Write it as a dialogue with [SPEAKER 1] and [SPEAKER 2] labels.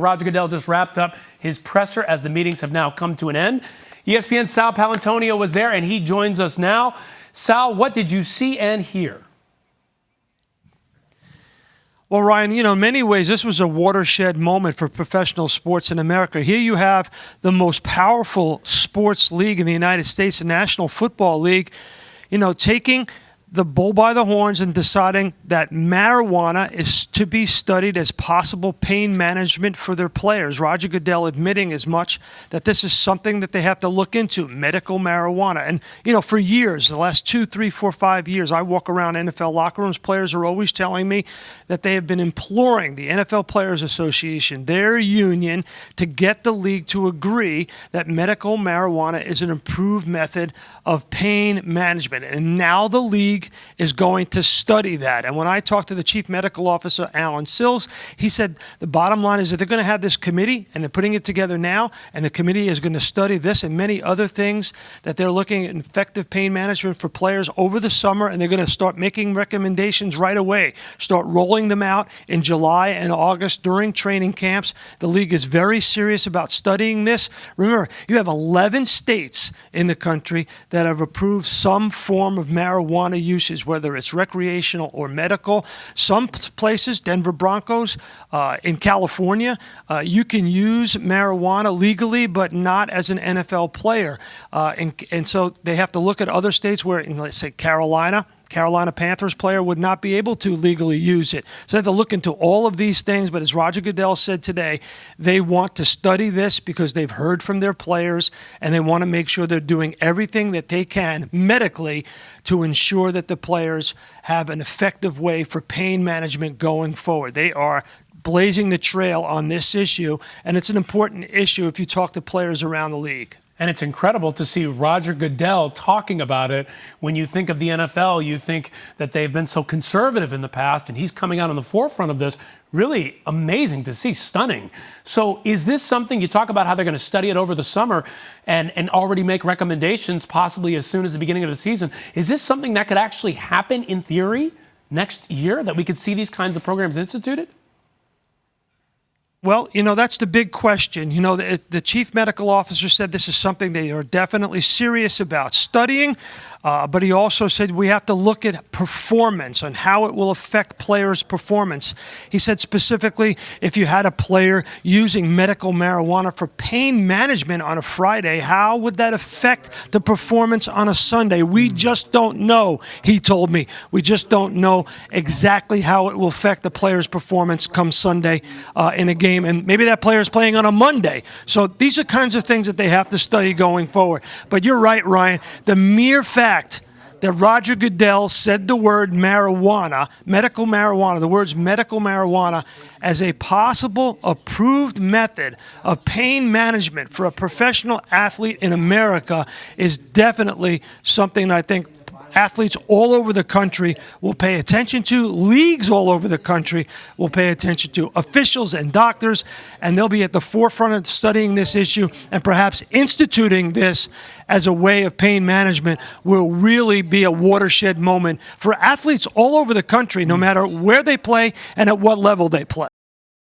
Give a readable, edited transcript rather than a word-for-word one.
[SPEAKER 1] Roger Goodell just wrapped up his presser as the meetings have now come to an end. ESPN's Sal Paolantonio was there, and he joins us now. Sal, what did you see and hear?
[SPEAKER 2] Well, Ryan, in many ways, this was a watershed moment for professional sports in America. Here you have the most powerful sports league in the United States, the National Football League, taking the bull by the horns and deciding that marijuana is to be studied as possible pain management for their players. Roger Goodell admitting as much, that this is something that they have to look into, medical marijuana. And, for years, the last 2, 3, 4, 5 years, I walk around NFL locker rooms. Players are always telling me that they have been imploring the NFL Players Association, their union, to get the league to agree that medical marijuana is an improved method of pain management. And now the league is going to study that. And when I talked to the chief medical officer, Alan Sills, he said the bottom line is that they're going to have this committee, and they're putting it together now, and the committee is going to study this and many other things, that they're looking at effective pain management for players over the summer, and they're going to start making recommendations right away, start rolling them out in July and August during training camps. The league is very serious about studying this. Remember, you have 11 states in the country that have approved some form of marijuana uses, whether it's recreational or medical. Some places, Denver Broncos, in California, you can use marijuana legally, but not as an NFL player. And so they have to look at other states where, let's say, Carolina Panthers player would not be able to legally use it. So they have to look into all of these things. But as Roger Goodell said today, they want to study this because they've heard from their players, and they want to make sure they're doing everything that they can medically to ensure that the players have an effective way for pain management going forward. They are blazing the trail on this issue, and it's an important issue if you talk to players around the league.
[SPEAKER 1] And it's incredible to see Roger Goodell talking about it. When you think of the NFL, you think that they've been so conservative in the past, and he's coming out on the forefront of this. Really amazing to see, stunning. So is this something, you talk about how they're going to study it over the summer and already make recommendations possibly as soon as the beginning of the season. Is this something that could actually happen in theory next year, that we could see these kinds of programs instituted?
[SPEAKER 2] Well, that's the big question. The chief medical officer said this is something they are definitely serious about studying, but he also said we have to look at performance and how it will affect players' performance. He said specifically, if you had a player using medical marijuana for pain management on a Friday, how would that affect the performance on a Sunday? We just don't know, he told me. We just don't know exactly how it will affect the player's performance come Sunday in a game. And maybe that player is playing on a Monday. So these are kinds of things that they have to study going forward. But you're right, Ryan. The mere fact that Roger Goodell said the word marijuana, medical marijuana, the words medical marijuana, as a possible approved method of pain management for a professional athlete in America is definitely something I think athletes all over the country will pay attention to. Leagues all over the country will pay attention to. Officials and doctors, and they'll be at the forefront of studying this issue, and perhaps instituting this as a way of pain management will really be a watershed moment for athletes all over the country, no matter where they play and at what level they play.